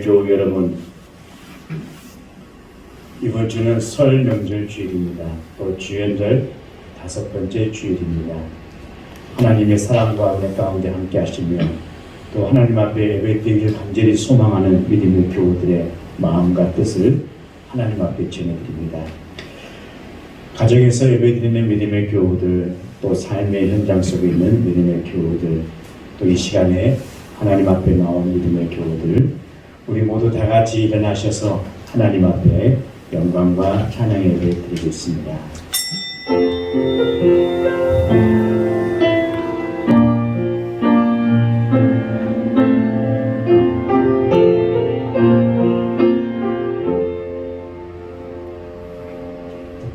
믿음의 교우 여러분, 이번 주는 설 명절 주일입니다. 또 주연절 5번째 주일입니다. 하나님의 사랑과 은혜 가운데 함께 하시며 또 하나님 앞에 예배드리기를 간절히 소망하는 믿음의 교우들의 마음과 뜻을 하나님 앞에 전해드립니다. 가정에서 예배드리는 믿음의 교우들, 또 삶의 현장 속에 있는 믿음의 교우들, 또 이 시간에 하나님 앞에 나온 믿음의 교우들, 우리 모두 다 같이 일어나셔서 하나님 앞에 영광과 찬양의 예배 드리겠습니다.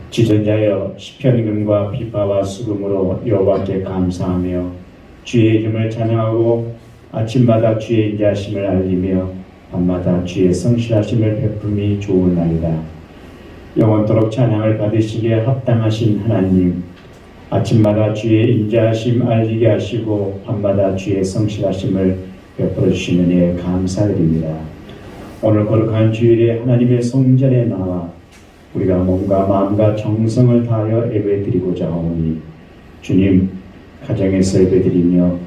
지존자여 시편금과 비파와 수금으로 여호와께 감사하며 주의 이름을 찬양하고 아침마다 주의 인자하심을 알리며 밤마다 주의 성실하심을 베품이 좋으나이다. 영원토록 찬양을 받으시기에 합당하신 하나님, 아침마다 주의 인자하심 알리게 하시고 밤마다 주의 성실하심을 베풀어 주시느니 감사드립니다. 오늘 거룩한 주일에 하나님의 성전에 나와 우리가 몸과 마음과 정성을 다하여 예배드리고자 하오니 주님, 가정에서 예배드리며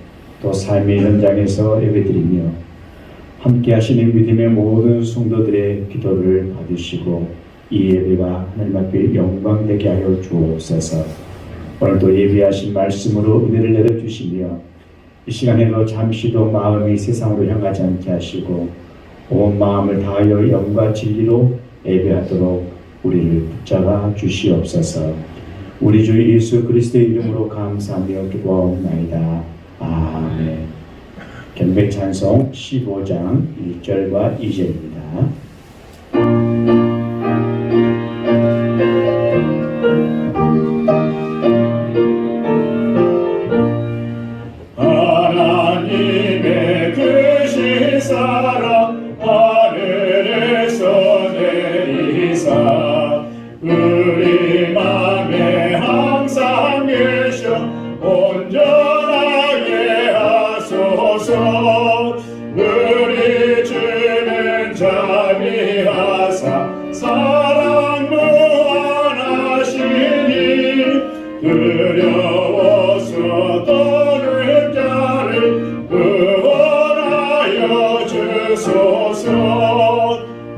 또 삶의 현장에서 예배드리며 함께 하시는 믿음의 모든 성도들의 기도를 받으시고 이 예배가 하나님 앞에 영광되게 하여 주옵소서. 오늘도 예배하신 말씀으로 은혜를 내려주시며 이 시간에도 잠시도 마음이 세상으로 향하지 않게 하시고 온 마음을 다하여 영과 진리로 예배하도록 우리를 붙잡아 주시옵소서. 우리 주 예수 그리스도의 이름으로 감사하며 기도하옵나이다. 아멘. 경배 찬송 15장 1절과 2절입니다. 하나님의 크신 사랑 하늘에서 내리사 우리 맘에 항상 계셔 온전하게 하소서. 우리 주는 자비하사 사랑 무한하시니 두려워서 떠는 자를 구원하여 주소서.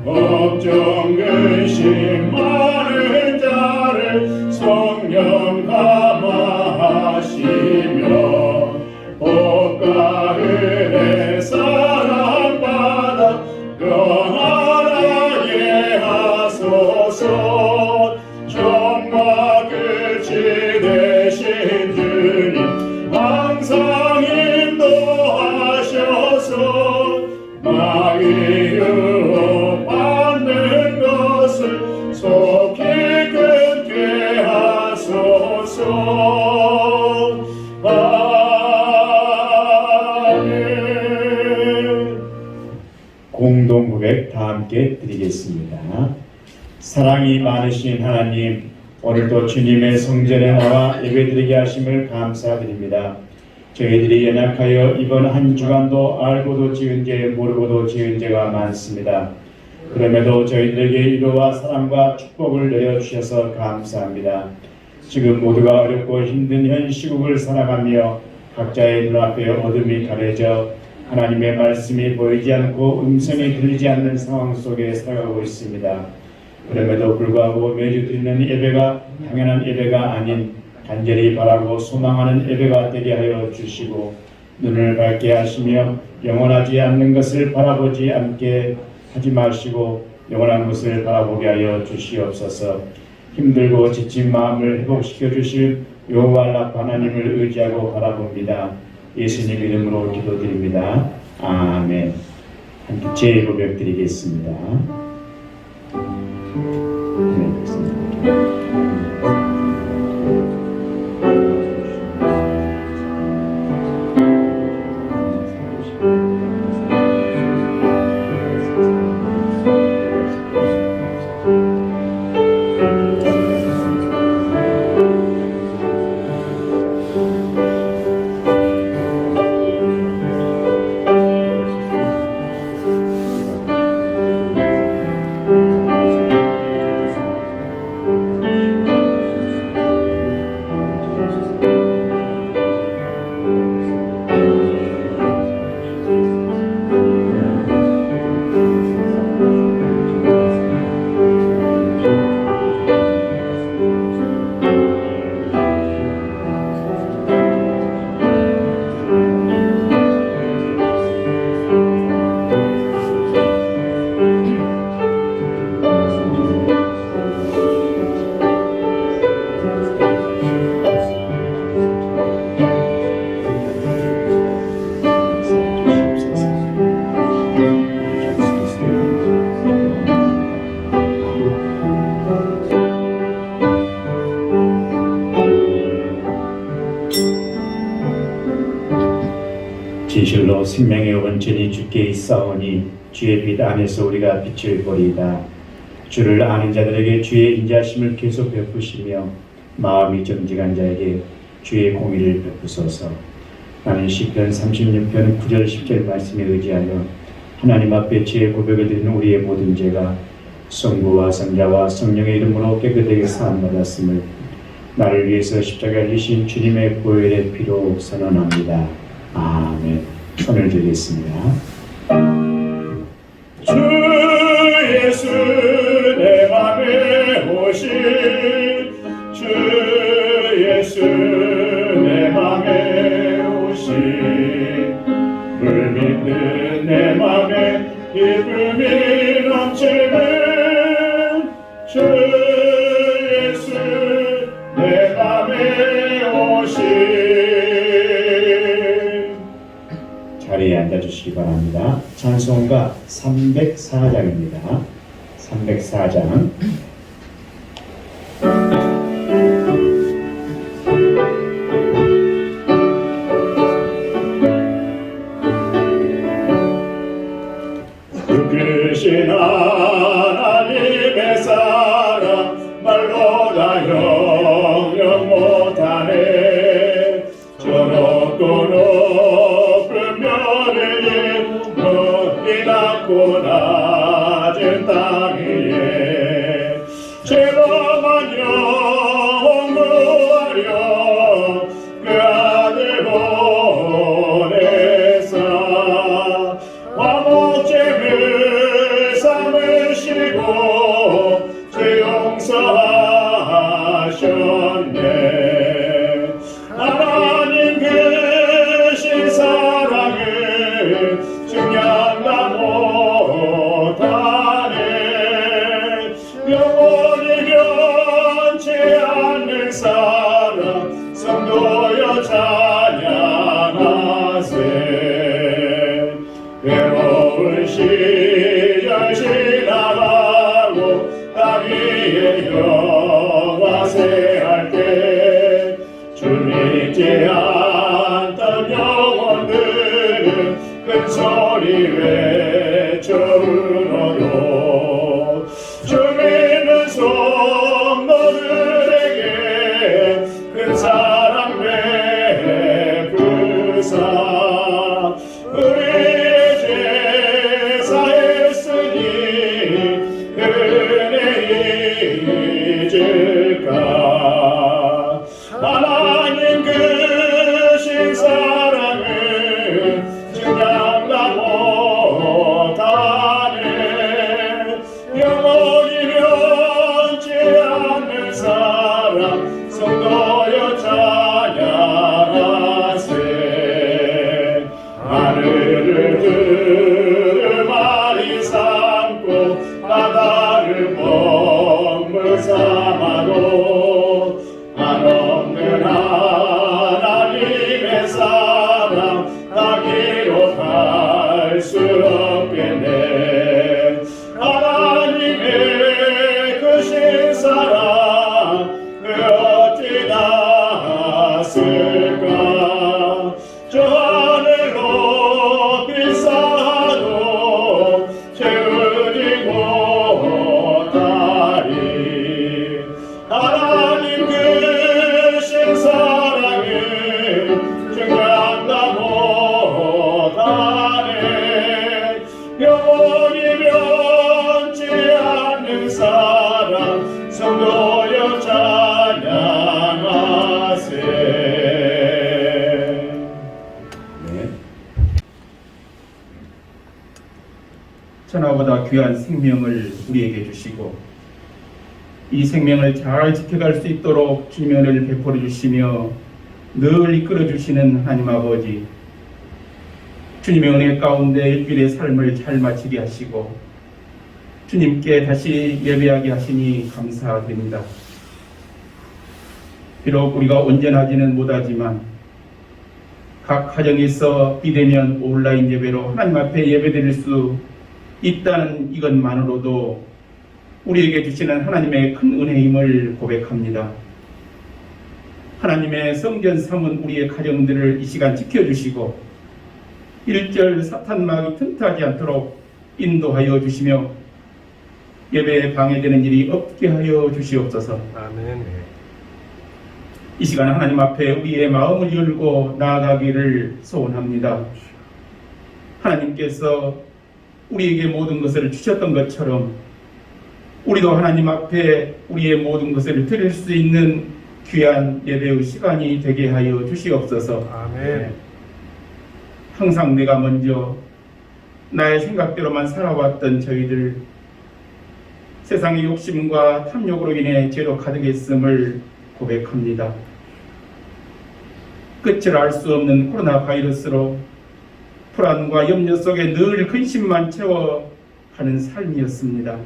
걱정 근심 많은 자를 성령 감화하시며 복과 은혜 사랑받아 평안하게 하소서. 정말 끝이 되신 주님 항상 인도하셔서 마귀 유혹받는 것을 속히 끊게 하소서. 아멘. 공동 고백 다 함께 드리겠습니다. 사랑이 많으신 하나님, 오늘도 주님의 성전에 나와 예배드리게 하심을 감사드립니다. 저희들이 연약하여 이번 한 주간도 알고도 지은 죄 모르고도 지은 죄가 많습니다. 그럼에도 저희들에게 위로와 사랑과 축복을 내려주셔서 감사합니다. 지금 모두가 어렵고 힘든 현 시국을 살아가며 각자의 눈앞에 어둠이 가려져 하나님의 말씀이 보이지 않고 음성이 들리지 않는 상황 속에 살아가고 있습니다. 그럼에도 불구하고 매주 드리는 예배가 당연한 예배가 아닌 간절히 바라고 소망하는 예배가 되게 하여 주시고 눈을 밝게 하시며 영원하지 않는 것을 바라보지 않게 하지 마시고 영원한 것을 바라보게 하여 주시옵소서. 힘들고 지친 마음을 회복시켜 주실 여호와 라파 하나님을 의지하고 바라봅니다. 예수님 이름으로 기도드립니다. 아멘. 함께 제고백 드리겠습니다. 주여 생명의 원천이 주께 있사오니 주의 빛 안에서 우리가 빛을 보리이다. 주를 아는 자들에게 주의 인자심을 계속 베푸시며 마음이 정직한 자에게 주의 공의를 베푸소서. 나는 시편 36편 9절 10절 말씀에 의지하여 하나님 앞에 주의 고백을 드리는 우리의 모든 죄가 성부와 성자와 성령의 이름으로 깨끗하게 사함받았음을 나를 위해서 십자가를 지신 주님의 보혈의 피로 선언합니다. 아멘. 손을 들겠습니다. 주 예수 내 맘에 오신 주 예수 내 맘에 오신 물 믿는 내 맘에 기쁨이 넘치는 주 예수 내 맘에 오신. 자리에 앉아주시기 바랍니다. 찬송가 304장입니다. 304장. 크신 하나님의 사랑 말로 다 영영 못하네. 저 높고 높은 별을 멀리 닿고 낮은 땅 위에 죄범한 영혼 구하려 그 아들 보내사 화목제를 삼으시고 죄 용서하셨네. 하나님 계신 사랑을 증량다 못하네. 영원히 변치 않는 사랑 성도여 찬양하세. 외로운 시절 지나가고 땅 위에 영화세할 때 주 믿지 않던 영혼들은 큰 소리 외쳐 울어도 주 믿는 성도들에게 큰 사랑 베푸사 우리의 죄 사했으니 은혜 잊을까. 하나님 크신 사랑을 증량다 못하네. 영원히 변치 않는 사랑 성도여 찬양하세. 하늘을 두루마리 삼고 바다를 먹물 삼아도 한없는 하나님의 사랑 다 기록할 수 없겠네. 하나님의 크신 사랑 어찌 닿았을까. 저 하늘 높이 쌓아도 채우지 못하리. 하나님 크신 사랑을 증량다 못하네. 영원히 변치 않는 사랑 성도여 찬양하세. 네. 천하보다 귀한 생명을 우리에게 주시고 이 생명을 잘 지켜갈 수 있도록 주님의 은혜를 베풀어 주시며 늘 이끌어 주시는 하나님 아버지, 주님의 은혜 가운데 일주일의 삶을 잘 마치게 하시고 주님께 다시 예배하게 하시니 감사드립니다. 비록 우리가 온전하지는 못하지만 각 가정에서 비대면 온라인 예배로 하나님 앞에 예배드릴 수 있다는 이것만으로도 우리에게 주시는 하나님의 큰 은혜임을 고백합니다. 하나님의 성전 삼은 우리의 가정들을 이 시간 지켜주시고 일절 사탄막이 틈타지 않도록 인도하여 주시며 예배에 방해되는 일이 없게 하여 주시옵소서. 아멘. 이 시간 하나님 앞에 우리의 마음을 열고 나아가기를 소원합니다. 하나님께서 우리에게 모든 것을 주셨던 것처럼 우리도 하나님 앞에 우리의 모든 것을 드릴 수 있는 귀한 예배의 시간이 되게 하여 주시옵소서. 아멘. 항상 내가 먼저 나의 생각대로만 살아왔던 저희들, 세상의 욕심과 탐욕으로 인해 죄로 가득했음을 고백합니다. 끝을 알 수 없는 코로나 바이러스로 불안과 염려 속에 늘 근심만 채워가는 삶이었습니다.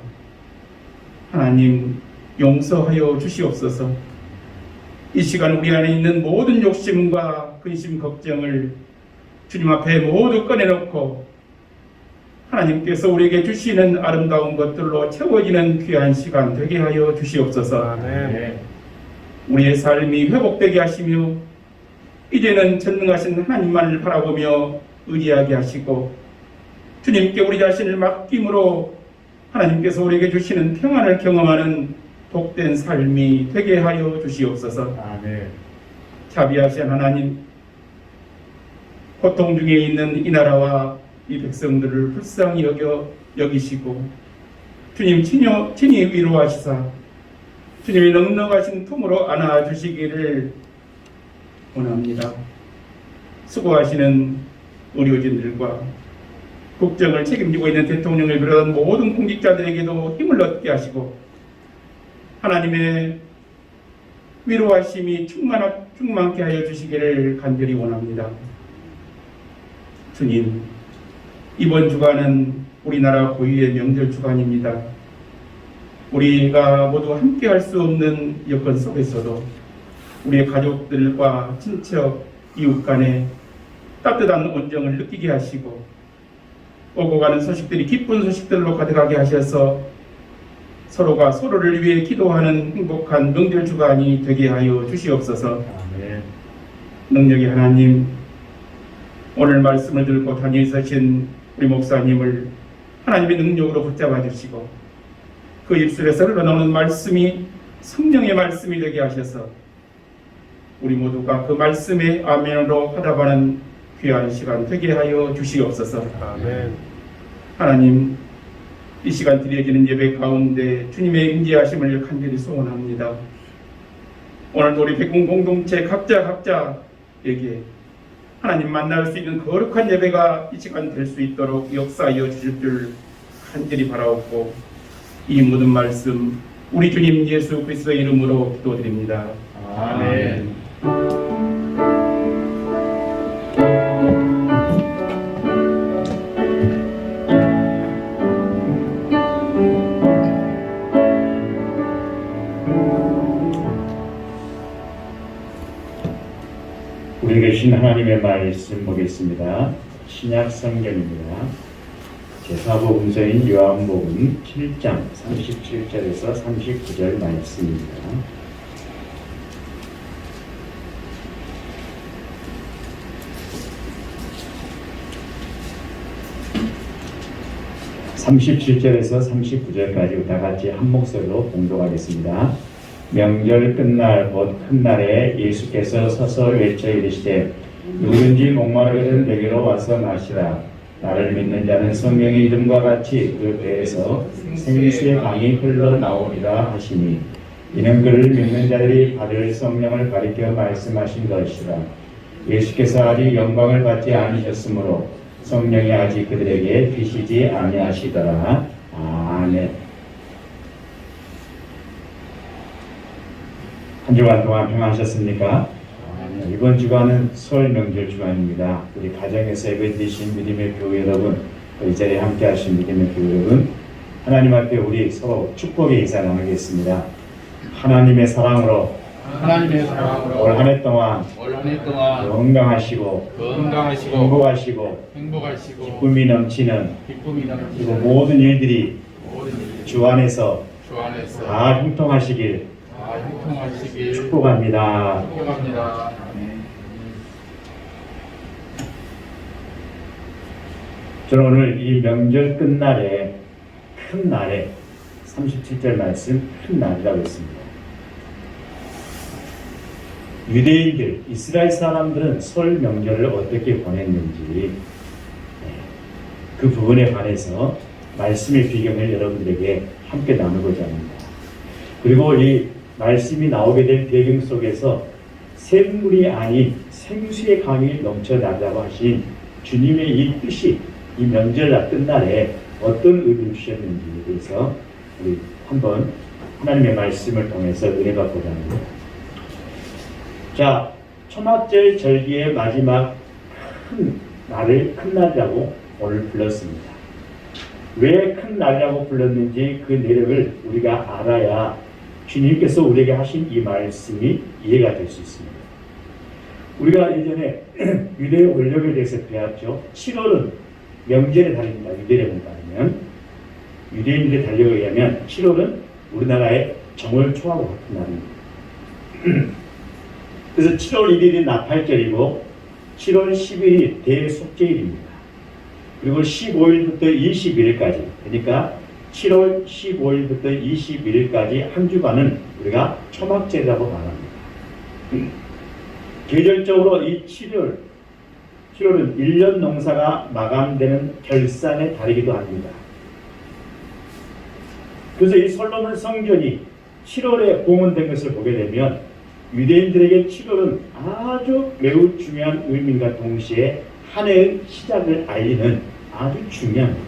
하나님 용서하여 주시옵소서. 이 시간 우리 안에 있는 모든 욕심과 근심 걱정을 주님 앞에 모두 꺼내놓고 하나님께서 우리에게 주시는 아름다운 것들로 채워지는 귀한 시간 되게 하여 주시옵소서. 아멘. 우리의 삶이 회복되게 하시며 이제는 전능하신 하나님만을 바라보며 의지하게 하시고 주님께 우리 자신을 맡김으로 하나님께서 우리에게 주시는 평안을 경험하는 복된 삶이 되게 하여 주시옵소서. 아멘. 자비하신 하나님, 고통 중에 있는 이 나라와 이 백성들을 불쌍히 여기시고 주님 친히 위로하시사 주님이 넉넉하신 품으로 안아주시기를 원합니다. 수고하시는 의료진들과 국정을 책임지고 있는 대통령을 비롯한 모든 공직자들에게도 힘을 얻게 하시고 하나님의 위로하심이 충만케 하여 주시기를 간절히 원합니다. 주님, 이번 주간은 우리나라 고유의 명절 주간입니다. 우리가 모두 함께 할 수 없는 여건 속에서도 우리의 가족들과 친척, 이웃 간에 따뜻한 온정을 느끼게 하시고 오고 가는 소식들이 기쁜 소식들로 가득하게 하셔서 서로가 서로를 위해 기도하는 행복한 명절 주간이 되게 하여 주시옵소서. 아멘. 능력의 하나님, 오늘 말씀을 들고 단위에 서신 우리 목사님을 하나님의 능력으로 붙잡아 주시고 그 입술에서 흘러나오는 말씀이 성령의 말씀이 되게 하셔서 우리 모두가 그 말씀에 아멘으로 화답하는 귀한 시간 되게 하여 주시옵소서. 아멘. 하나님, 이 시간 드려지는 예배 가운데 주님의 임재하심을 간절히 소원합니다. 오늘도 우리 백군 공동체 각자에게 하나님 만날 수 있는 거룩한 예배가 이 시간 될 수 있도록 역사하여 주실 줄 간절히 바라옵고 이 모든 말씀 우리 주님 예수 그리스도의 이름으로 기도드립니다. 아멘. 우리 계신 하나님의 말씀 보겠습니다. 신약 성경입니다. 제4복음서인 요한복음 7장 37절에서 39절 말씀입니다. (37절에서 39절까지) 다 같이 한 목소리로 봉독하겠습니다. 명절 끝날 곧 큰 날에 예수께서 서서 외쳐 이르시되 누구든지 목마르거든 내게로 와서 마시라. 나를 믿는 자는 성경의 이름과 같이 그 배에서 생수의 강이 흘러나오리라 하시니 이는 그를 믿는 자들이 받을 성령을 가리켜 말씀하신 것이라. 예수께서 아직 영광을 받지 아니셨으므로 성령이 아직 그들에게 비시지 아니하시더라. 아멘. 한 주간 동안 평안하셨습니까? 이번 주간은 설 명절 주간입니다. 우리 가정에서 예배드리신 믿음의 교회 여러분, 이 자리에 함께 하신 믿음의 교회 여러분, 하나님 앞에 우리 서로 축복의 인사 나누겠습니다. 하나님의 사랑으로 올 한 해 동안 건강하시고 행복하시고 기쁨이 넘치는 그리고 모든 일들이 주 안에서 다 형통하시길 축복합니다. 저는 오늘 이 명절 끝날에 큰 날에 37절 말씀 큰 날이라고 했습니다. 유대인들, 이스라엘 사람들은 설 명절을 어떻게 보냈는지 그 부분에 관해서 말씀의 비경을 여러분들에게 함께 나누고자 합니다. 그리고 이 말씀이 나오게 된 배경 속에서 샘물이 아닌 생수의 강이 넘쳐나가고 하신 주님의 이 뜻이 이 명절날 끝날에 어떤 의미를 주셨는지에 대해서 우리 한번 하나님의 말씀을 통해서 은혜 받고자 합니다. 자, 초막절 절기의 마지막 큰 날을 큰 날이라고 오늘 불렀습니다. 왜 큰 날이라고 불렀는지 그 내력을 우리가 알아야 주님께서 우리에게 하신 이 말씀이 이해가 될 수 있습니다. 우리가 예전에 유대 원력에 대해서 배웠죠. 7월은 명절의 달입니다. 유대력을 따르면 유대인들의 달력에 의하면 7월은 우리나라의 정월 초하고 같은 날입니다. 그래서 7월 1일이 나팔절이고 7월 10일이 대속죄일입니다. 그리고 15일부터 21일까지 그러니까 7월 15일부터 21일까지 한 주간은 우리가 초막절이라고 말합니다. 계절적으로 이 7월은 1년 농사가 마감되는 결산의 달이기도 합니다. 그래서 이 솔로몬 성전이 7월에 봉헌된 것을 보게 되면 유대인들에게 7월은 아주 매우 중요한 의미과 동시에 한 해의 시작을 알리는 아주 중요합니다.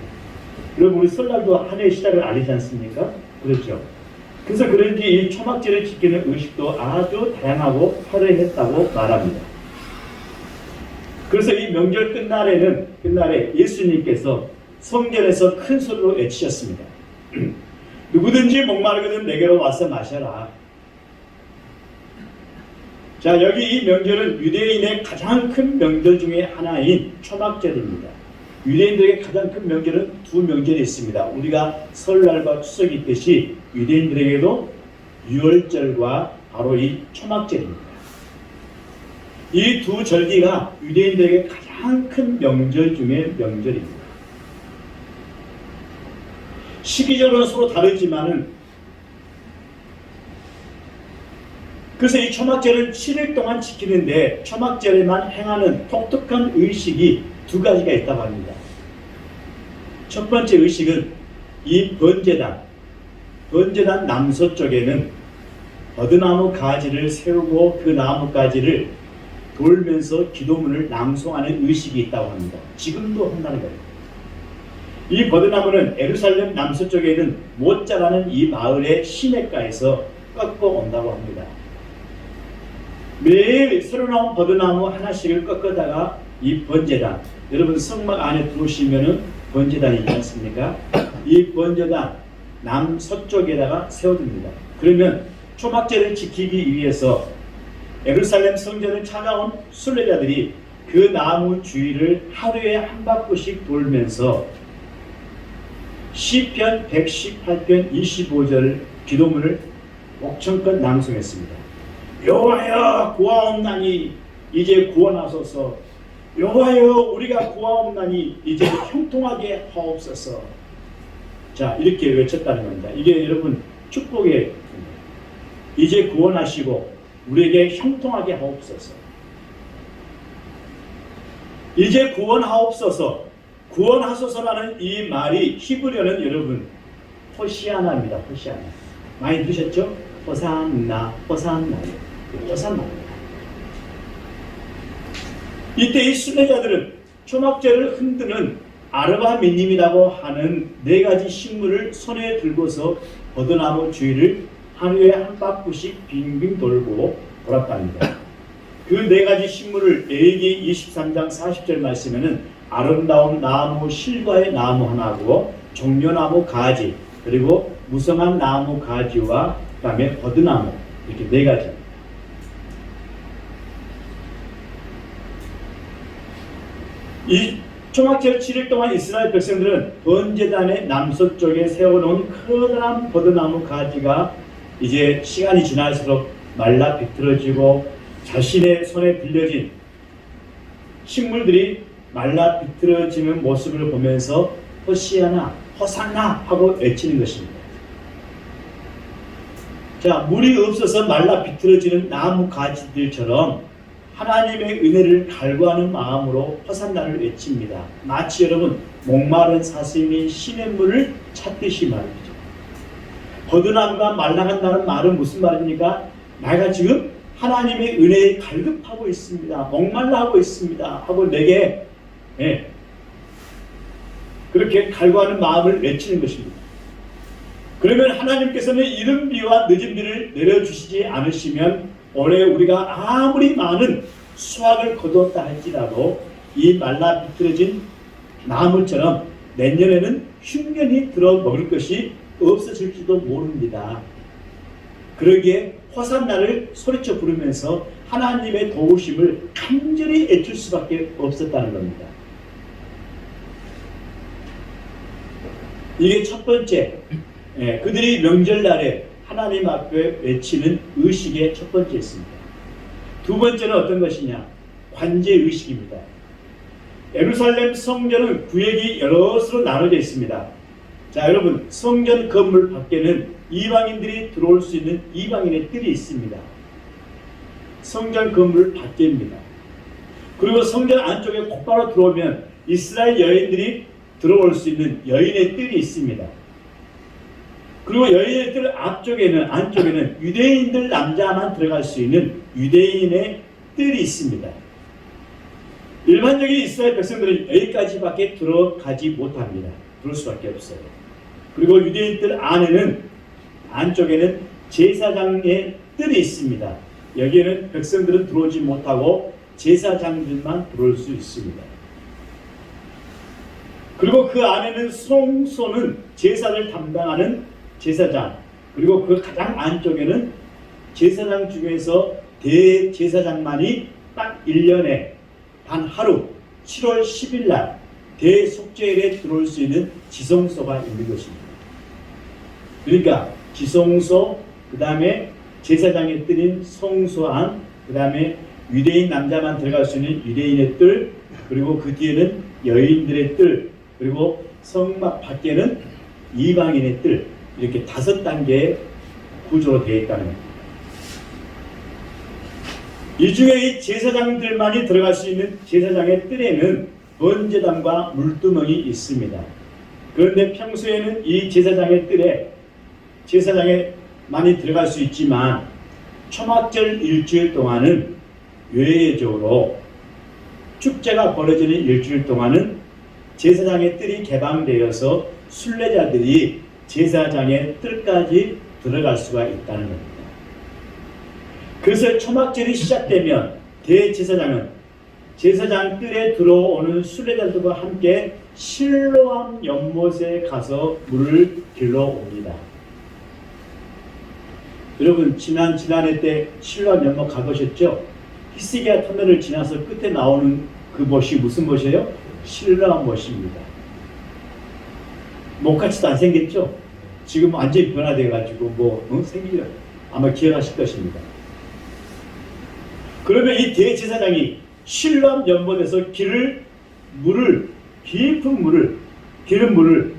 여러분 우리 설날도 한 해의 시작을 알리지 않습니까? 그렇죠. 그래서 그런지 이 초막절을 지키는 의식도 아주 다양하고 화려했다고 말합니다. 그래서 이 명절 끝날에 예수님께서 성전에서 큰 소리로 외치셨습니다. 누구든지 목마르거든 내게로 와서 마셔라. 자, 여기 이 명절은 유대인의 가장 큰 명절 중에 하나인 초막절입니다. 유대인들에게 가장 큰 명절은 두 명절이 있습니다. 우리가 설날과 추석이 있듯이 유대인들에게도 유월절과 바로 이 초막절입니다. 이 두 절기가 유대인들에게 가장 큰 명절 중에 명절입니다. 시기적으로는 서로 다르지만은 그래서 이 초막절을 7일 동안 지키는데 초막절에만 행하는 독특한 의식이 두 가지가 있다고 합니다. 첫 번째 의식은 이 번제단 남서쪽에는 버드나무 가지를 세우고 그 나무가지를 돌면서 기도문을 낭송하는 의식이 있다고 합니다. 지금도 한다는 거예요. 이 버드나무는 예루살렘 남서쪽에 있는 못자라는 이 마을의 시냇가에서 꺾어 온다고 합니다. 매일 새로 나온 버드나무 하나씩을 꺾어다가 이 번제단, 여러분 성막 안에 들어오시면은 번제단이 있지 않습니까? 이 번제단 남서쪽에다가 세워둡니다. 그러면 초막절을 지키기 위해서 예루살렘 성전을 찾아온 순례자들이 그 나무 주위를 하루에 한 바퀴씩 돌면서 시편 118편 25절 기도문을 목청껏 낭송했습니다. 여호와여 구하옵나니 이제 구원하소서. 여호와여 우리가 구하옵나니 이제 형통하게 하옵소서. 자, 이렇게 외쳤다는 겁니다. 이게 여러분 축복의 이제 구원하시고 우리에게 형통하게 하옵소서. 이제 구원하옵소서. 구원하소서라는 이 말이 히브리어는 여러분 호시아나입니다. 호시아나. 많이 들으셨죠? 호산나, 호산나. 호산나입니다. 이때 이 순례자들은 초막절을 흔드는 아르바미님이라고 하는 네 가지 식물을 손에 들고서 버드나무 주위를 하루에 한 바퀴씩 빙빙 돌고 돌았답니다. 그 네 가지 식물을 레위기 23장 40절 말씀에는 아름다운 나무 실과의 나무 하나고 종려나무 가지 그리고 무성한 나무 가지와 그 다음에 버드나무 이렇게 네 가지. 이 초막절 7일 동안 이스라엘 백성들은 번제단의 남서쪽에 세워놓은 커다란 버드나무 가지가 이제 시간이 지날수록 말라 비틀어지고 자신의 손에 들려진 식물들이 말라 비틀어지는 모습을 보면서 호시아나, 호산나 하고 외치는 것입니다. 자, 물이 없어서 말라 비틀어지는 나무 가지들처럼 하나님의 은혜를 갈구하는 마음으로 호산나를 외칩니다. 마치 여러분 목마른 사슴이 시냇물을 찾듯이 말이죠. 거듭남과 말라간다는 말은 무슨 말입니까? 내가 지금 하나님의 은혜에 갈급하고 있습니다. 목말라 하고 있습니다. 하고 내게 그렇게 갈구하는 마음을 외치는 것입니다. 그러면 하나님께서는 이른 비와 늦은 비를 내려주시지 않으시면 올해 우리가 아무리 많은 수확을 거두었다 할지라도 이 말라 비틀어진 나무처럼 내년에는 흉년이 들어 먹을 것이 없어질지도 모릅니다. 그러기에 호산나를 소리쳐 부르면서 하나님의 도우심을 간절히 애출 수밖에 없었다는 겁니다. 이게 첫 번째, 그들이 명절날에 하나님 앞에 외치는 의식의 첫 번째였습니다. 두 번째는 어떤 것이냐? 관제의식입니다. 예루살렘 성전은 구역이 여럿으로 나눠져 있습니다. 자, 여러분, 성전 건물 밖에는 이방인들이 들어올 수 있는 이방인의 뜰이 있습니다. 성전 건물 밖입니다. 그리고 성전 안쪽에 곧바로 들어오면 이스라엘 여인들이 들어올 수 있는 여인의 뜰이 있습니다. 그리고 여인의 뜰 안쪽에는 유대인들 남자만 들어갈 수 있는 유대인의 뜰이 있습니다. 일반적인 이스라엘 백성들은 여기까지밖에 들어가지 못합니다. 들어올 수밖에 없어요. 그리고 유대인 뜰 안쪽에는 제사장의 뜰이 있습니다. 여기에는 백성들은 들어오지 못하고 제사장들만 들어올 수 있습니다. 그리고 그 안에는 송소는 제사를 담당하는 제사장, 그리고 그 가장 안쪽에는 제사장 중에서 대제사장만이 딱 1년에 단 하루 7월 10일 날 대속죄일에 들어올 수 있는 지성소가 있는 것입니다. 그러니까 지성소, 그 다음에 제사장의 뜰인 성소안, 그 다음에 유대인 남자만 들어갈 수 있는 유대인의 뜰, 그리고 그 뒤에는 여인들의 뜰, 그리고 성막 밖에는 이방인의 뜰, 이렇게 5단계의 구조로 되어 있다는 겁니다. 이 중에 이 제사장들만이 들어갈 수 있는 제사장의 뜰에는 번제단과 물두멍이 있습니다. 그런데 평소에는 이 제사장의 뜰에 제사장에 많이 들어갈 수 있지만 초막절 일주일 동안은 외회적으로 축제가 벌어지는 일주일 동안은 제사장의 뜰이 개방되어서 순례자들이 제사장의 뜰까지 들어갈 수가 있다는 겁니다. 그래서 초막절이 시작되면 대제사장은 제사장 뜰에 들어오는 순례자들과 함께 실로암 연못에 가서 물을 길러 옵니다. 여러분 지난해 때 실로암 연못 가보셨죠? 히스기야 터널을 지나서 끝에 나오는 그 못이 무슨 못이에요? 실로암 못입니다. 못같이도 안 생겼죠? 지금 완전히 변화되어가지고 생기려 아마 기억하실 것입니다. 그러면 이 대제사장이 실로암 연못에서 깊은 물을 기름 물을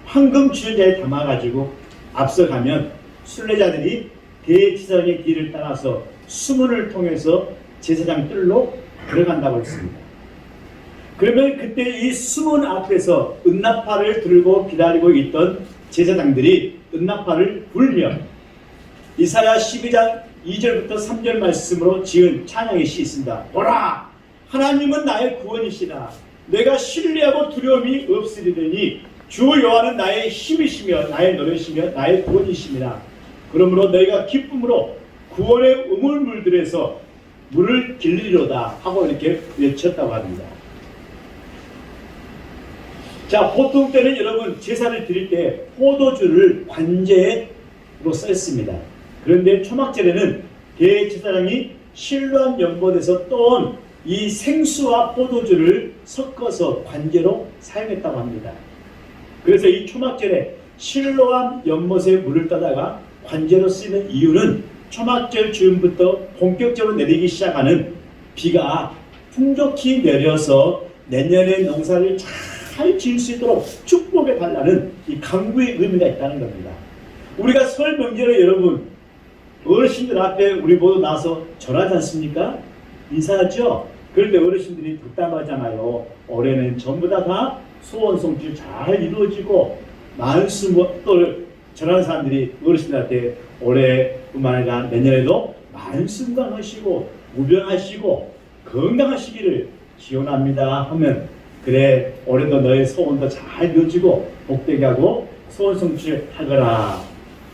황금 주전자에 담아가지고 앞서가면 순례자들이 대제사장의 뒤를 따라서 수문을 통해서 제사장 뜰로 들어간다고 했습니다. 그러면 그때 이 수문 앞에서 은나팔을 들고 기다리고 있던 제사장들이 은나팔을 불며 이사야 12장 2절부터 3절 말씀으로 지은 찬양의 시 있습니다. 보라! 하나님은 나의 구원이시라. 내가 신뢰하고 두려움이 없으리더니 주 여호와는 나의 힘이시며 나의 노래시며 나의 구원이시니라. 그러므로 너희가 기쁨으로 구원의 우물물들에서 물을 길리로다 하고 이렇게 외쳤다고 합니다. 자, 보통 때는 여러분 제사를 드릴 때 포도주를 관제로 썼습니다. 그런데 초막절에는 대제사장이 실로암 연못에서 떠온 이 생수와 포도주를 섞어서 관제로 사용했다고 합니다. 그래서 이 초막절에 실로암 연못에 물을 따다가 관제로 쓰는 이유는 초막절 즈음부터 본격적으로 내리기 시작하는 비가 풍족히 내려서 내년에 농사를 잘 지을 수 있도록 축복해 달라는 이 강구의 의미가 있다는 겁니다. 우리가 설 명절에 여러분 어르신들 앞에 우리 모두 나서 절하지 않습니까? 인사하죠? 그런데 어르신들이 덕담하잖아요. 올해는 전부 다 소원 성취 잘 이루어지고 만수무를 절하는 사람들이 어르신들한테 올해뿐만 아니라 내년에도 만수무강하시고 무병하시고 건강하시기를 기원합니다 하면 그래 올해도 너의 소원도 잘 이루어지고 복되게 하고 소원 성취하거라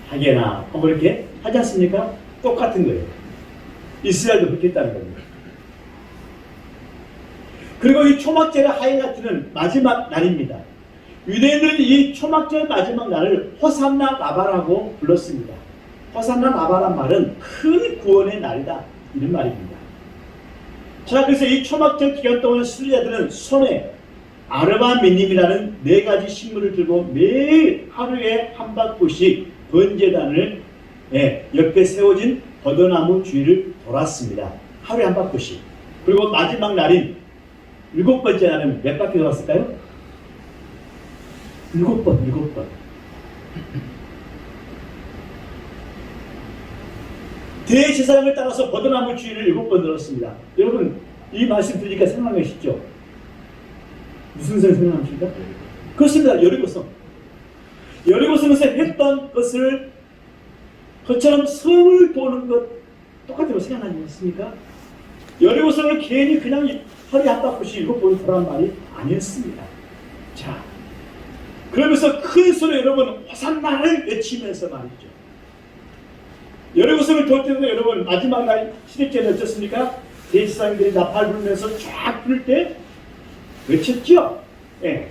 하게나 뭐 이렇게 하지 않습니까? 똑같은 거예요. 이스라엘도 그렇게 했다는 겁니다. 그리고 이 초막절의 하이라이트는 마지막 날입니다. 유대인들은 이 초막절 마지막 날을 호산나 나바라고 불렀습니다. 호산나 나바란 말은 큰 구원의 날이다 이런 말입니다. 자, 그래서 이 초막절 기간 동안 순례자들은 손에 아르바 미님이라는 4가지 식물을 들고 매일 하루에 한 바퀴씩 번제단을 옆에 세워진 버드나무 주위를 돌았습니다. 하루에 한 바퀴씩. 그리고 마지막 날인 7번째 날은 몇 바퀴 돌았을까요? 7번. 대제사장을 따라서 버드나무 주위를 7번 돌았습니다. 여러분 이 말씀 들으니까 생각나시죠? 무슨 성 생각나십니까? 그렇습니다. 여리고성. 여리고성에서 했던 것을 그처럼 성을 도는 것 똑같은 거 생각나지 않습니까? 여리고성을 괜히 그냥 허리 한 바퀴씩 7번 돌아는 말이 아니었습니다. 자, 그러면서 큰 소리 여러분 호산나를 외치면서 말이죠. 여리고성을 돌 때도 여러분 마지막 날 시대때는 어떻습니까? 대제사장들이 나팔 불면서 쫙 불 때 외쳤죠? 예.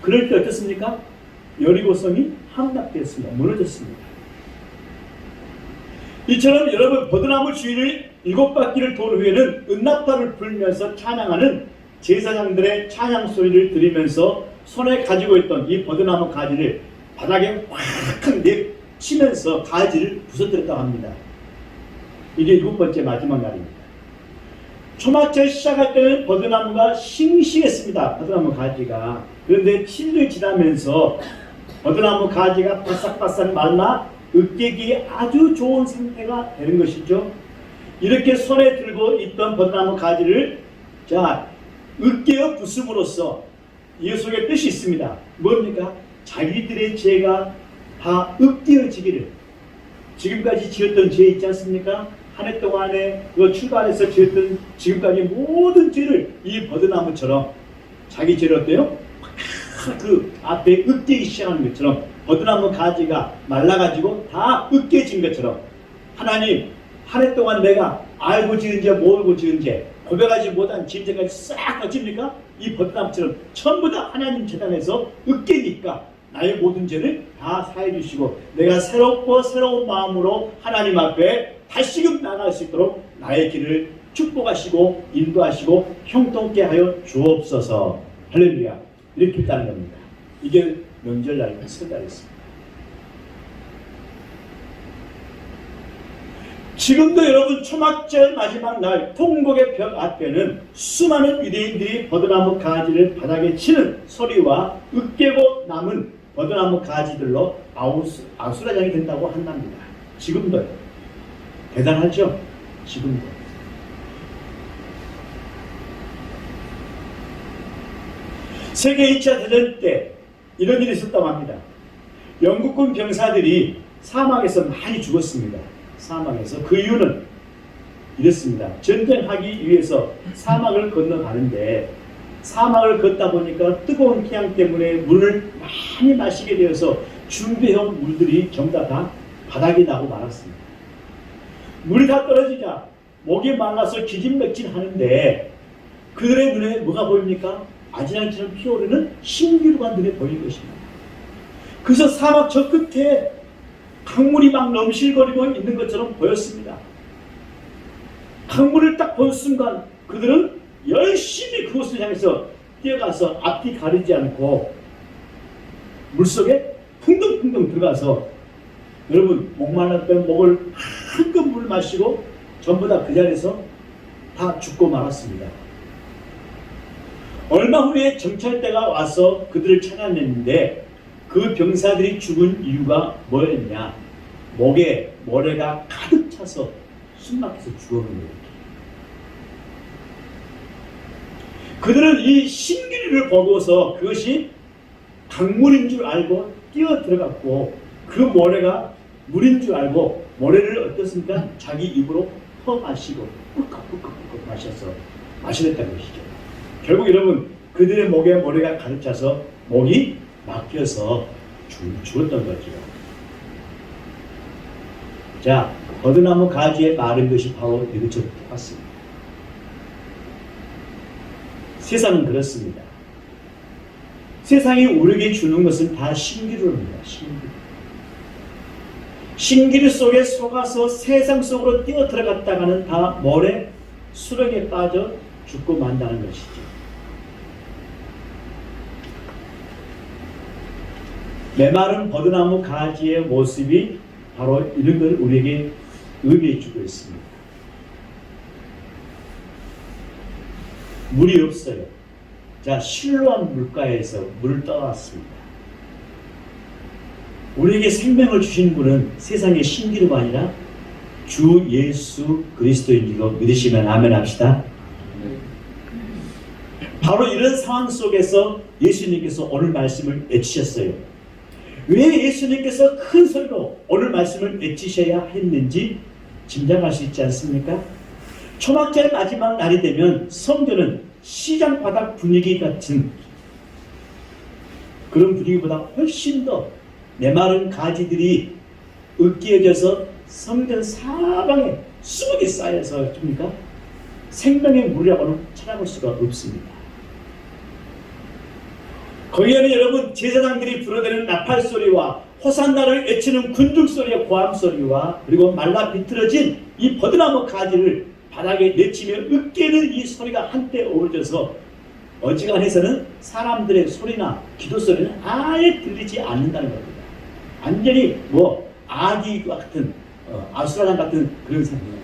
그럴 때 어떻습니까? 여리고성이 함락되었습니다. 무너졌습니다. 이처럼 여러분 버드나무 주위를 7바퀴를 돈 후에는 은나팔을 불면서 찬양하는 제사장들의 찬양 소리를 들으면서 손에 가지고 있던 이 버드나무 가지를 바닥에 확 치면서 가지를 부서뜨렸다고 합니다. 이게 7번째 마지막 날입니다. 초막절 시작할 때는 버드나무가 싱싱했습니다. 버드나무 가지가. 그런데 7일 지나면서 버드나무 가지가 바싹바싹 말라 으깨기에 아주 좋은 상태가 되는 것이죠. 이렇게 손에 들고 있던 버드나무 가지를 으깨어 부숨으로써 예수의 뜻이 있습니다. 뭡니까? 자기들의 죄가 다 으깨어지기를. 지금까지 지었던 죄 있지 않습니까? 한 해 동안에 그 출발해서 지었던 지금까지 모든 죄를 이 버드나무처럼 자기 죄를 어때요? 그 앞에 으깨기 시작하는 것처럼 버드나무 가지가 말라가지고 다 으깨진 것처럼 하나님 한 해 동안 내가 알고 지은 죄 모르고 지은 죄 고백하지 못한 죄까지 싹 어집니까? 이 버드나무처럼 전부 다 하나님 재단에서 으깨니까 나의 모든 죄를 다 사해 주시고 내가 새롭고 새로운 마음으로 하나님 앞에 다시금 나아갈 수 있도록 나의 길을 축복하시고 인도하시고 형통케 하여 주옵소서. 할렐루야. 이렇게 했다는 겁니다. 이게 명절날입니다. 설날이었습니다. 지금도 여러분 초막절 마지막 날 통곡의 벽 앞에는 수많은 유대인들이 버드나무 가지를 바닥에 치는 소리와 으깨고 남은 버드나무 가지들로 아수라장이 된다고 한답니다. 지금도요. 대단하죠? 지금도. 세계 2차 대전 때 이런 일이 있었다고 합니다. 영국군 병사들이 사막에서 많이 죽었습니다. 사막에서. 그 이유는 이랬습니다. 전쟁하기 위해서 사막을 건너가는데 사막을 걷다 보니까 뜨거운 태양 때문에 물을 많이 마시게 되어서 준비해온 물들이 전부 다 바닥에 나고 말았습니다. 물이 다 떨어지자 목이 말라서 기진맥진하는데 그들의 눈에 뭐가 보입니까? 아지랑처럼 피어오르는 신기루가 눈에 보이는 것입니다. 그래서 사막 저 끝에 강물이 막 넘실거리고 있는 것처럼 보였습니다. 강물을 딱 본 순간 그들은 열심히 그곳을 향해서 뛰어가서 앞뒤 가리지 않고 물속에 풍덩풍덩 들어가서 여러분 목말랐던 목을 한껏 물 마시고 전부 다 그 자리에서 다 죽고 말았습니다. 얼마 후에 정찰대가 와서 그들을 찾아냈는데 그 병사들이 죽은 이유가 뭐였냐? 목에 모래가 가득 차서 숨막혀서 죽어버린 거예요. 그들은 이 신기류를 보고서 그것이 강물인 줄 알고 뛰어 들어갔고 그 모래가 물인 줄 알고 모래를 어떻습니까? 자기 입으로 퍼마시고 꿀꺽꿀꺽 마셔서 마시랬다는 것이죠. 결국 여러분 그들의 목에 모래가 가득 차서 목이 막혀서 죽었던 거죠. 자, 버드나무 가지에 마른 것이 바로 이것처럼 똑같습니다. 세상은 그렇습니다. 세상이 우리에게 주는 것은 다 신기루입니다. 신기루 속에 속아서 세상 속으로 뛰어 들어갔다가는 다 모래 수렁에 빠져 죽고 만다는 것이죠. 메마른 버드나무 가지의 모습이 바로 이런 걸 우리에게 의미해 주고 있습니다. 물이 없어요. 자, 실로암 물가에서 물을 떠왔습니다. 우리에게 생명을 주신 분은 세상의 신기루가 아니라 주 예수 그리스도인 줄 믿으시면 아멘 합시다. 바로 이런 상황 속에서 예수님께서 오늘 말씀을 외치셨어요. 왜 예수님께서 큰 소리로 오늘 말씀을 외치셔야 했는지 짐작할 수 있지 않습니까? 초막절 마지막 날이 되면 성전은 시장 바닥 분위기 같은 그런 분위기보다 훨씬 더 메마른 가지들이 으깨어져서 성전 사방에 수북이 쌓여서 생명의 물이라고는 찾아볼 수가 없습니다. 거기에는 여러분 제사장들이 불어대는 나팔 소리와 호산나를 외치는 군중 소리와 고함 소리와 그리고 말라 비틀어진 이 버드나무 가지를 바닥에 내치며 으깨는 이 소리가 한때 어우러져서 어지간해서는 사람들의 소리나 기도 소리는 아예 들리지 않는다는 겁니다. 완전히 아기 같은 아수라장 같은 그런 상황입니다.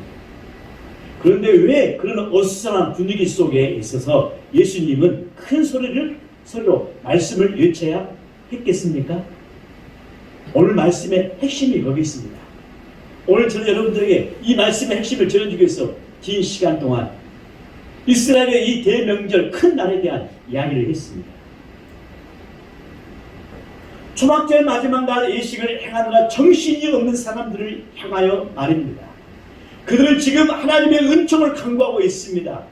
그런데 왜 그런 어수선한 분위기 속에 있어서 예수님은 큰 소리로 말씀을 외쳐야 했겠습니까? 오늘 말씀의 핵심이 거기 있습니다. 오늘 저는 여러분들에게 이 말씀의 핵심을 전해주기 위해서 긴 시간 동안 이스라엘의 이 대명절 큰 날에 대한 이야기를 했습니다. 초막절 마지막 날 예식을 행하느라 정신이 없는 사람들을 향하여 말입니다. 그들은 지금 하나님의 은총을 간구하고 있습니다.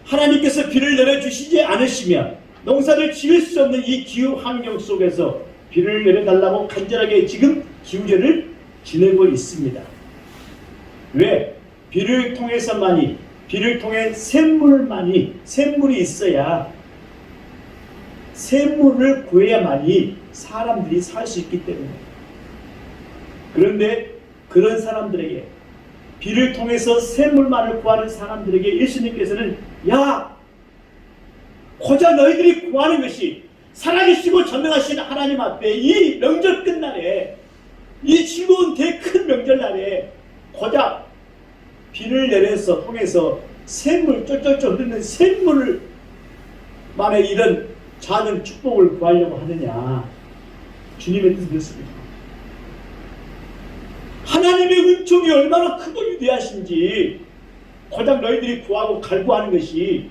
하나님께서 비를 내려주시지 않으시면 농사를 지을 수 없는 이 기후 환경 속에서 비를 내려달라고 간절하게 지금 기후제를 지내고 있습니다. 왜? 비를 통해 샘물이 있어야 샘물을 구해야만이 사람들이 살 수 있기 때문에. 그런데 그런 사람들에게 비를 통해서 샘물만을 구하는 사람들에게 예수님께서는 고작 너희들이 구하는 것이 살아계시고 전능하신 하나님 앞에 이 명절 끝날에 이 즐거운 큰 명절날에 고작 비를 내려서 통해서 샘물 쫄쫄쫄 흐르는 샘물만의 이런 작은 축복을 구하려고 하느냐. 주님의 뜻은 그렇습니다. 하나님의 은총이 얼마나 크고 위대하신지 고작 너희들이 구하고 갈구하는 것이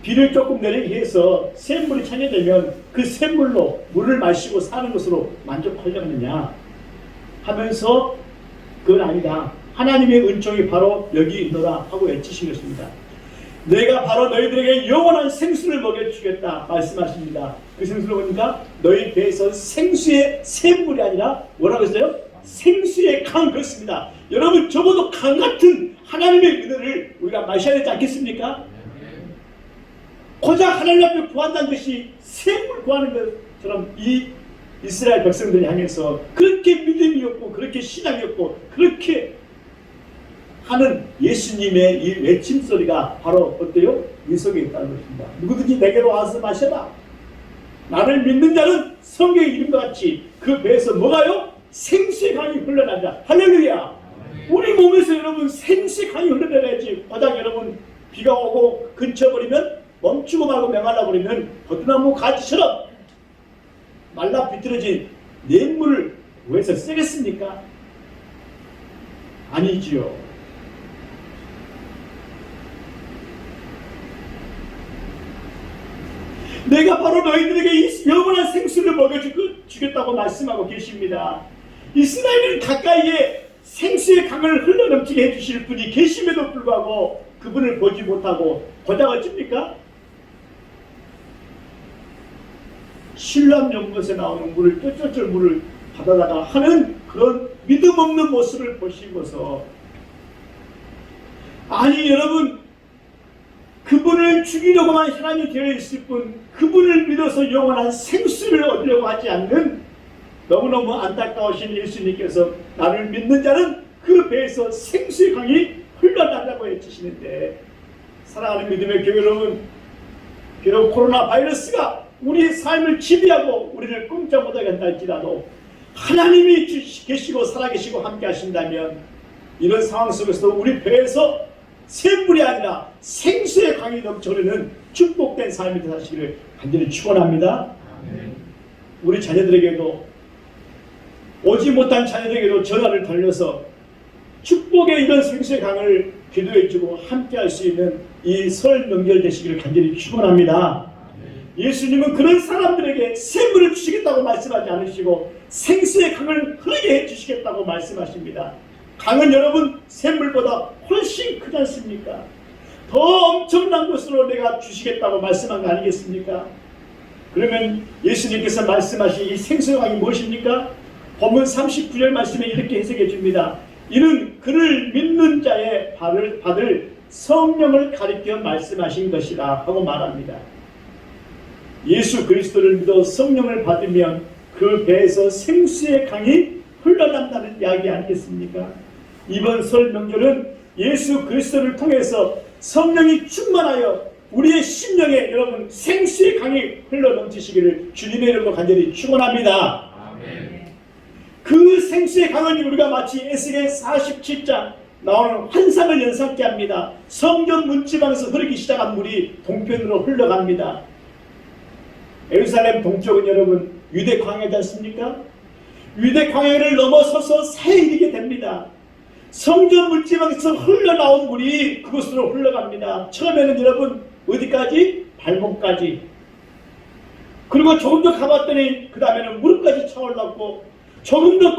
비를 조금 내리게 해서 샘물이 찾아되면 그 샘물로 물을 마시고 사는 것으로 만족하려고 하느냐 하면서 그건 아니다. 하나님의 은총이 바로 여기 있노라 하고 외치신 것입니다. 내가 바로 너희들에게 영원한 생수를 먹여주겠다 말씀하십니다. 그 생수는 뭡니까? 너희 배에서 생수의 샘물이 아니라 뭐라고 했어요? 생수의 강. 그렇습니다. 여러분 적어도 강 같은 하나님의 은혜를 우리가 마셔야 되지 않겠습니까? 고작 하나님 앞에 구한다는 것이 샘물 구하는 것처럼 이 이스라엘 백성들을 향해서 그렇게 믿음이 없고 그렇게 신앙이 없고 그렇게 하는 예수님의 이 외침소리가 바로 어때요? 이 속에 있다는 것입니다. 누구든지 내게로 와서 마셔라. 나를 믿는 자는 성경의 이름과 같이 그 배에서 뭐가요? 생수의 강이 흘러나리라. 할렐루야. 우리 몸에서 여러분 생수의 강이 흘러내려야지. 고작 여러분 비가 오고 근처버리면 멈추고 말고 메말라 버리는 버드나무 가지처럼 말라 비틀어진 냇물을 왜서 쓰겠습니까? 아니지요. 내가 바로 너희들에게 이 영원한 생수를 먹여주겠다고 말씀하고 계십니다. 이스라엘은 가까이에 생수의 강을 흘러넘치게 해주실 분이 계심에도 불구하고 그분을 보지 못하고 보다가 어찌입니까? 신람 연못에 나오는 물을 쫄쫄쫄 물을 받아다가 하는 그런 믿음 없는 모습을 보시고서, 아니 여러분, 그분을 죽이려고만 혈안이 되어 있을 뿐 그분을 믿어서 영원한 생수를 얻으려고 하지 않는 너무너무 안타까우신 예수님께서 나를 믿는 자는 그 배에서 생수의 강이 흘러나가고 해주시는데, 사랑하는 믿음의 교회 여러분, 비록 코로나 바이러스가 우리의 삶을 지배하고 우리를 꼼짝 못하게 한다 할지라도 하나님이 계시고 살아계시고 함께 하신다면 이런 상황 속에서도 우리 배에서 샘물이 아니라 생수의 강이 넘쳐흐르는 축복된 삶이 되시기를 간절히 축원합니다. 우리 자녀들에게도, 오지 못한 자녀들에게도 전화를 돌려서 축복의 이런 생수의 강을 기도해주고 함께 할 수 있는 이 설 명절 되시기를 간절히 축원합니다. 예수님은 그런 사람들에게 샘물을 주시겠다고 말씀하지 않으시고 생수의 강을 흐르게 해주시겠다고 말씀하십니다. 강은 여러분 샘물보다 훨씬 크지 않습니까? 더 엄청난 것으로 내가 주시겠다고 말씀한 거 아니겠습니까? 그러면 예수님께서 말씀하신 이 생수의 강이 무엇입니까? 본문 39절 말씀에 이렇게 해석해 줍니다. 이는 그를 믿는 자의 받을 성령을 가리켜 말씀하신 것이다 하고 말합니다. 예수 그리스도를 믿어 성령을 받으면 그 배에서 생수의 강이 흘러난다는 이야기 아니겠습니까? 이번 설 명절은 예수 그리스도를 통해서 성령이 충만하여 우리의 심령에 여러분 생수의 강이 흘러넘치시기를 주님의 이름으로 간절히 축원합니다. 그 생수의 강은 우리가 마치 에스겔 47장 나오는 환상을 연상케 합니다. 성전 문지방에서 흐르기 시작한 물이 동편으로 흘러갑니다. 예루살렘 동쪽은 여러분 유대 광야지 않습니까? 유대 광야를 넘어서서 새이르게 됩니다. 성전 물지방에서 흘러나온 물이 그곳으로 흘러갑니다. 처음에는 여러분 어디까지? 발목까지. 그리고 조금 더 가봤더니 그 다음에는 무릎까지 차올랐고, 조금 더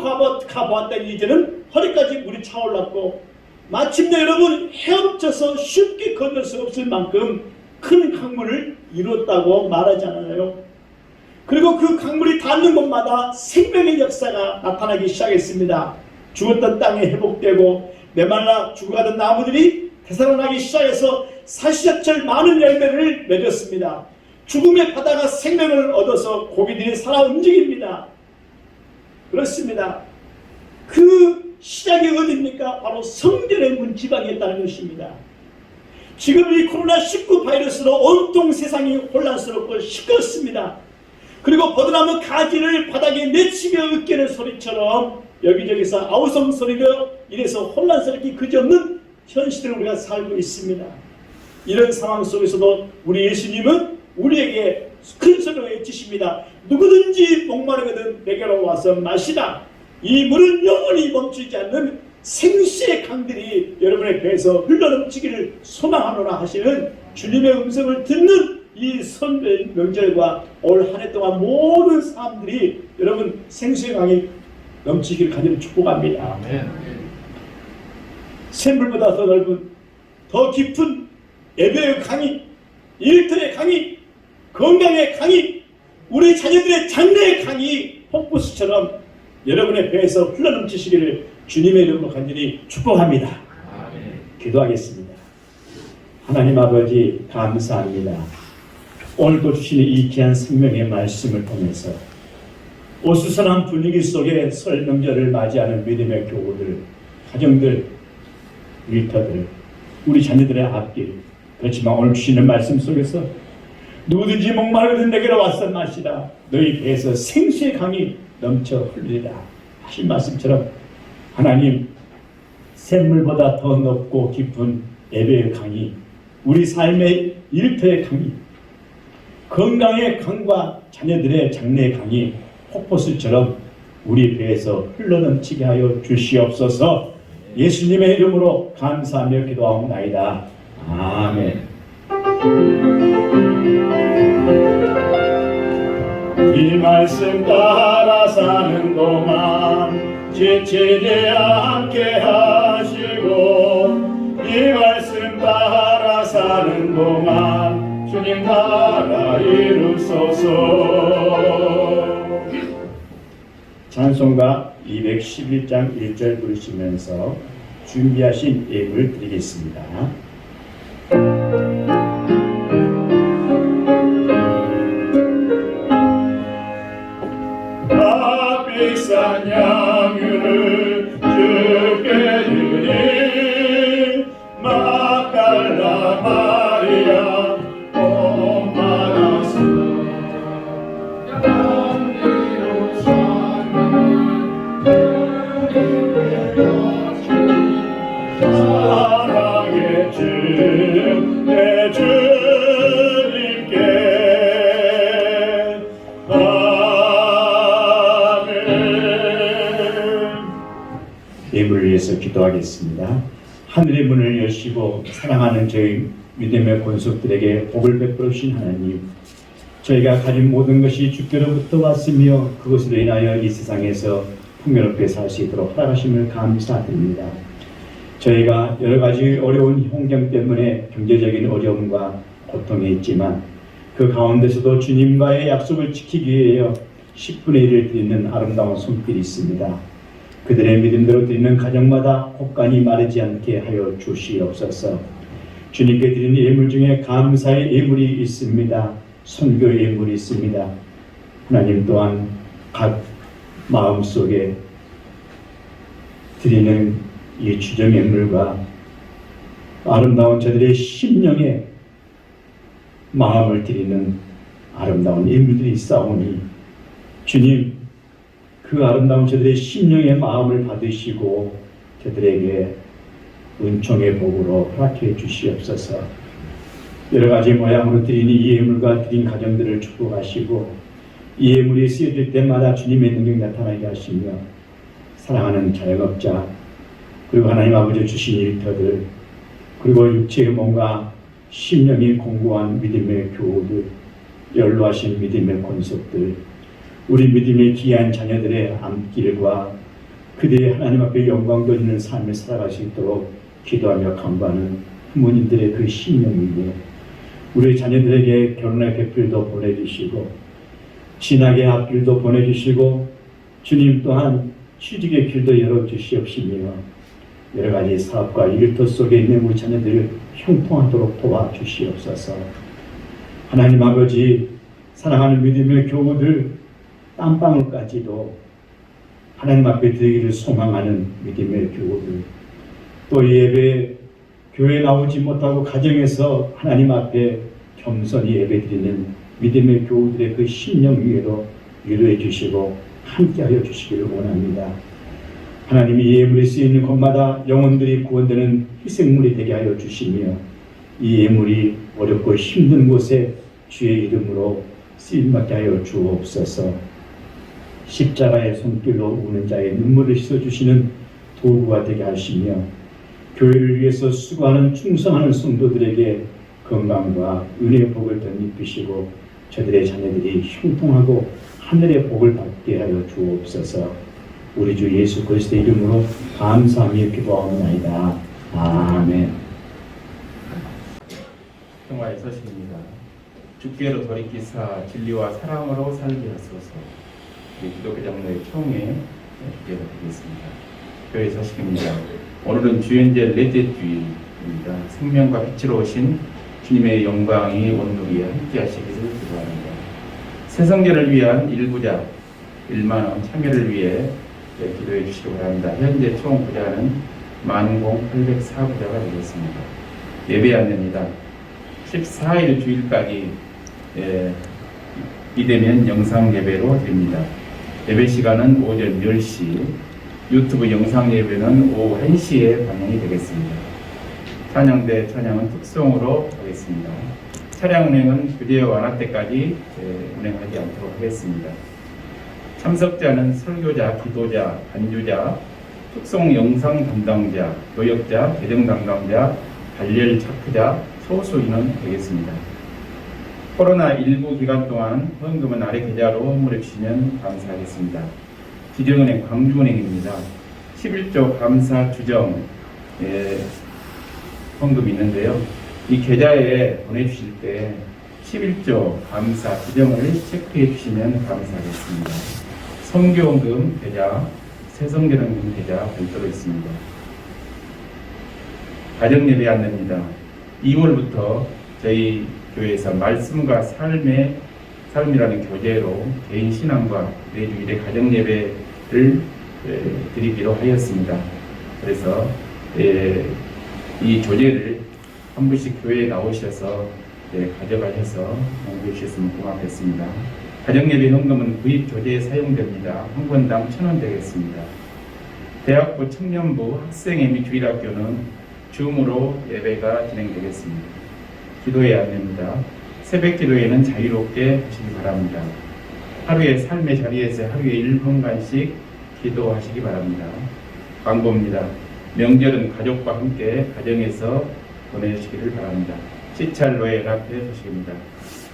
가보았더니 이제는 허리까지 물이 차올랐고, 마침내 여러분 헤엄쳐서 쉽게 건널 수 없을 만큼 큰 강물을 이뤘다고 말하지 않아요? 그리고 그 강물이 닿는 곳마다 생명의 역사가 나타나기 시작했습니다. 죽었던 땅이 회복되고 메말라 죽어가던 나무들이 되살아나기 시작해서 사시사철 많은 열매를 맺었습니다. 죽음의 바다가 생명을 얻어서 고기들이 살아 움직입니다. 그렇습니다. 그 시작이 어디입니까? 바로 성전의 문지방에 있다는 것입니다. 지금 이 코로나19 바이러스로 온통 세상이 혼란스럽고 시끄럽습니다. 그리고 버드나무 가지를 바닥에 내치며 으깨는 소리처럼 여기저기서 아우성 소리로 이래서 혼란스럽게 그지없는 현실을 우리가 살고 있습니다. 이런 상황 속에서도 우리 예수님은 우리에게 큰 소리로 외치십니다. 누구든지 목마르거든 내게로 와서 마시라. 이 물은 영원히 멈추지 않는 생수의 강들이 여러분의 배에서 흘러넘치기를 소망하노라 하시는 주님의 음성을 듣는 이 설 명절과 올 한 해 동안 모든 사람들이 여러분 생수의 강이 넘치기를 간절히 축복합니다. 샘물보다 더 넓은 더 깊은 예배의 강이, 일터의 강이, 건강의 강이, 우리 자녀들의 장래의 강이 폭포수처럼 여러분의 배에서 흘러넘치시기를 주님의 이름으로 간절히 축복합니다. 기도하겠습니다. 하나님 아버지 감사합니다. 오늘도 주시는 이 귀한 생명의 말씀을 통해서 어수선한 분위기 속에 설 명절을 맞이하는 믿음의 교우들, 가정들, 일터들, 우리 자녀들의 앞길, 그렇지만 오늘 주시는 말씀 속에서 누구든지 목마르거든 내게로 와서 마시라. 너희 배에서 생수의 강이 넘쳐 흘리라 하신 말씀처럼 하나님 샘물보다 더 높고 깊은 예배의 강이 우리 삶의 일터의 강이, 건강의 강과 자녀들의 장래의 강이 폭포수처럼 우리 배에서 흘러넘치게 하여 주시옵소서. 예수님의 이름으로 감사하며 기도하옵나이다. 아멘. 이 말씀 따라 사는 동안 지치지 않게 하시고, 이 말씀 따라 사는 동안 주님 나라 이루소서. 찬송가 211장 1절 부르시면서 준비하신 예물 드리겠습니다. 비싼 양유를 주께 드리 막달라 마리아 엄마라서 양기로 사랑의 주 내 주님께 예물을 위해서 기도하겠습니다. 하늘의 문을 여시고 사랑하는 저희 믿음의 권속들에게 복을 베풀어 주신 하나님, 저희가 가진 모든 것이 주께로부터 왔으며 그것으로 인하여 이 세상에서 풍요롭게 살 수 있도록 허락하심을 감사드립니다. 저희가 여러 가지 어려운 환경 때문에 경제적인 어려움과 고통에 있지만 그 가운데서도 주님과의 약속을 지키기 위해 10분의 1을 드리는 아름다운 손길이 있습니다. 그들의 믿음대로 드리는 가정마다 곳간이 마르지 않게 하여 주시옵소서. 주님께 드리는 예물 중에 감사의 예물이 있습니다. 선교의 예물이 있습니다. 하나님 또한 각 마음속에 드리는 이 주정 예물과 아름다운 저들의 심령의 마음을 드리는 아름다운 예물들이 있사오니 주님, 그 아름다운 저들의 심령의 마음을 받으시고 저들에게 은총의 복으로 허락해 주시옵소서. 여러 가지 모양으로 드리는 이 예물과 드린 가정들을 축복하시고 이 예물이 쓰여질 때마다 주님의 능력이 나타나게 하시며 사랑하는 자영업자 그리고 하나님 아버지 주신 일터들 그리고 육체의 몸과 심령이 공고한 믿음의 교우들, 연로하신 믿음의 권속들, 우리 믿음의 귀한 자녀들의 앞길과 그들의 하나님 앞에 영광 돌리는 삶을 살아갈 수 있도록 기도하며 간구하는 부모님들의 그 심령이며 우리 자녀들에게 결혼의 배필도 보내주시고 진학의 앞길도 보내주시고 주님 또한 취직의 길도 열어주시옵시며 여러 가지 사업과 일터 속에 있는 우리 자녀들을 형통하도록 도와주시옵소서. 하나님 아버지, 사랑하는 믿음의 교우들 땀방울까지도 하나님 앞에 드리기를 소망하는 믿음의 교우들, 또 예배 교회 나오지 못하고 가정에서 하나님 앞에 겸손히 예배드리는 믿음의 교우들의 그 심령 위에도 위로해 주시고 함께하여 주시기를 원합니다. 하나님이 이 예물이 쓰이는 곳마다 영혼들이 구원되는 희생물이 되게 하여 주시며 이 예물이 어렵고 힘든 곳에 주의 이름으로 쓰임받게 하여 주옵소서. 십자가의 손길로 우는 자의 눈물을 씻어주시는 도구가 되게 하시며 교회를 위해서 수고하는 충성하는 성도들에게 건강과 은혜의 복을 덧입히시고 저들의 자녀들이 형통하고 하늘의 복을 받게 하여 주옵소서. 우리 주 예수 그리스도의 이름으로 감사하며 기도하옵나이다. 아멘. 평화의 서신입니다. 주께로 돌이키사 진리와 사랑으로 살게 하소서. 기독교 장로의 총회 주께로 드리겠습니다. 교회 서식입니다. 오늘은 주연절 넷째 주일입니다. 생명과 빛으로 오신 주님의 영광이 오늘 우리와 함께 하시기를 기도합니다. 새성결을 위한 일부자 1만원 참여를 위해 기도해 주시기 바랍니다. 현재 총 부자는 10,804부자가 되겠습니다. 예배 안내입니다. 14일 주일까지 이되면 영상 예배로 드립니다. 예배 시간은 오전 10시, 유튜브 영상 예배는 오후 1시에 방영이 되겠습니다. 찬양대 찬양은 특송으로 하겠습니다. 차량 운행은 규제 완화 때까지 운행하지 않도록 하겠습니다. 참석자는 설교자, 기도자, 반주자, 특송 영상 담당자, 교역자, 개정 담당자, 발열 체크자, 소수 인원 되겠습니다. 코로나19 기간 동안 헌금은 아래 계좌로 헌물해 주시면 감사하겠습니다. 기정은행 광주은행입니다. 11조 감사 주정 헌금이 있는데요. 이 계좌에 보내주실 때 11조 감사 지정을 체크해 주시면 감사하겠습니다. 성교헌금 계좌, 새성결헌금 계좌 별도로 있습니다. 가정예배 안내입니다. 2월부터 저희 교회에서 말씀과 삶이라는 교재로 개인 신앙과 매주일의 가정예배를 드리기로 하였습니다. 그래서 이 교재를 한 분씩 교회에 나오셔서 가져가셔서 공부해 주셨으면 고맙겠습니다. 가정예배 헌금은 구입 교재에 사용됩니다. 한 권당 1,000원 되겠습니다. 대학부, 청년부, 학생회 및 주일학교는 줌으로 예배가 진행되겠습니다. 기도회 안내입니다. 새벽 기도회는 자유롭게 하시기 바랍니다. 하루의 삶의 자리에서 하루에 1분간씩 기도하시기 바랍니다. 광고입니다. 명절은 가족과 함께 가정에서 보내시기를 바랍니다. 시찰로에 연락해 주십니다.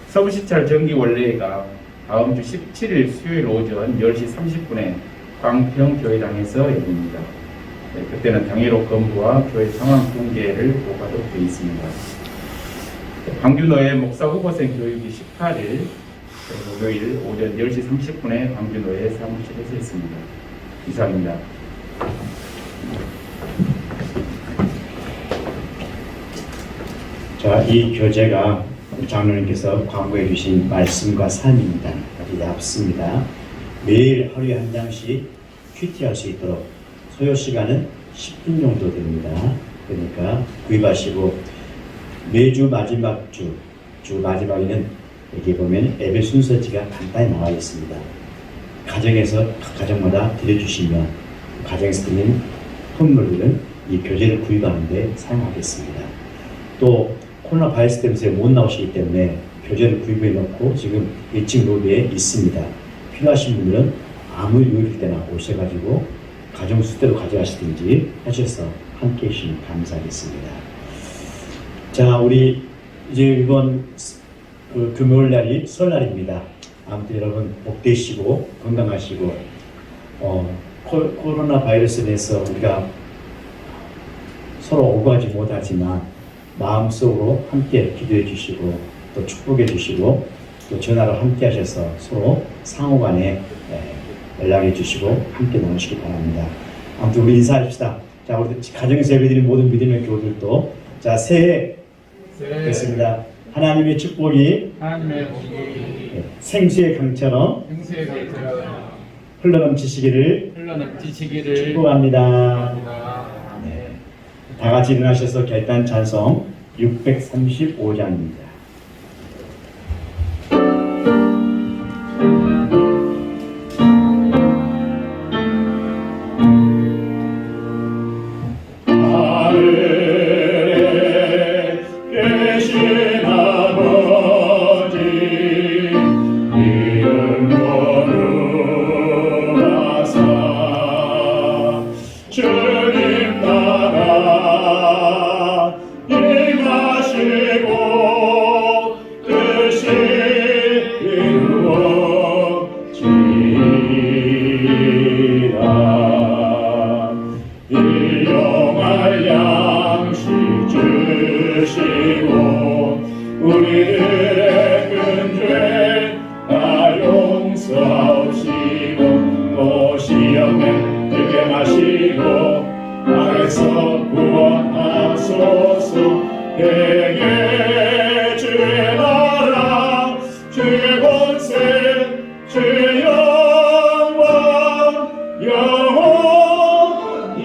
서울시찰 정기원례회가 다음 주 17일 수요일 오전 10시 30분에 광평교회당에서 열립니다. 그때는 당일로 건부와 교회 상황 공개를 보고하도록 되어 있습니다. 광주노회 목사 후보생 교육이 18일 목요일 오전 10시 30분에 광주노회 사무실에서 있습니다. 이상입니다. 자, 이 교재가 우리 장로님께서 광고해 주신 말씀과 삶입니다. 아주 얇습니다. 매일 하루에 한 장씩 큐티할 수 있도록 소요 시간은 10분 정도 됩니다. 그러니까 구입하시고 매주 마지막 주 마지막에는 여기 보면 예배 순서지가 간단히 나와 있습니다. 가정에서 각 가정마다 드려주시면 가정에서 드리는 선물들은 이 교재를 구입하는데 사용하겠습니다. 또 코로나 바이러스 때문에 못 나오시기 때문에 교재를 구입해 놓고 지금 1층 로비에 있습니다. 필요하신 분들은 아무 요일 때나 오셔가지고 가정 수대로 가져가시든지 하셔서 함께 해주시면 감사하겠습니다. 자, 우리 이제 이번 금요일 날이 설날입니다. 아무튼 여러분 복 되시고 건강하시고 코로나 바이러스에 대해서 우리가 서로 오가지 못하지만 마음속으로 함께 기도해 주시고 또 축복해 주시고 또 전화로 함께 하셔서 서로 상호간에 연락해 주시고 함께 나누시기 바랍니다. 아무튼 우리 인사합시다. 자, 우리 가정에서 예배드린 모든 믿음의 교우들도 자, 새해 됐습니다. 하나님의 축복이 생수의 강처럼 흘러넘치시기를 축복합니다. 네. 다 같이 일어나셔서 결단 찬송 635장입니다. 일용할 양식 주시고 우리들의 큰 죄 다 용서하시고 또 시험에 들게 마시고 악에서 구원하소서. 내게 주의 나라 주의 권세 주의 영광 영원히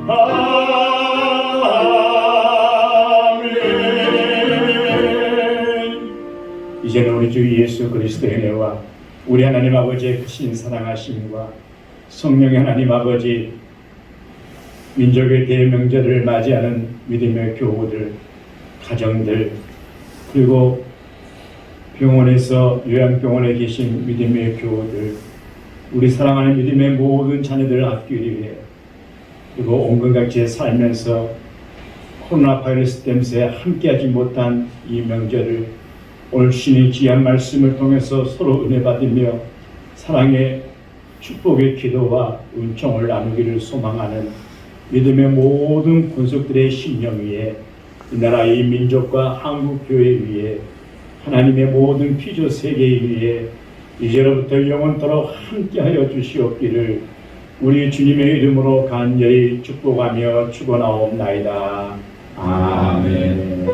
아멘. 이제는 우리 주 예수 그리스도의 은혜와 우리 하나님 아버지의 크신 사랑하심과 성령의 하나님 아버지 민족의 대명절을 맞이하는 믿음의 교우들 가정들, 그리고 병원에서 요양병원에 계신 믿음의 교우들, 우리 사랑하는 믿음의 모든 자녀들을 앞기를 위해, 그리고 온 건강지에 살면서 코로나 바이러스 때문에 함께하지 못한 이 명절을 오늘 주님의 귀한 말씀을 통해서 서로 은혜 받으며 사랑의 축복의 기도와 은총을 나누기를 소망하는 믿음의 모든 권속들의 심령 위에, 이 나라 이 민족과 한국 교회 위에, 하나님의 모든 피조 세계 위에 이제로부터 영원토록 함께하여 주시옵기를 우리 주님의 이름으로 간절히 축복하며 축원하옵나이다. 아멘.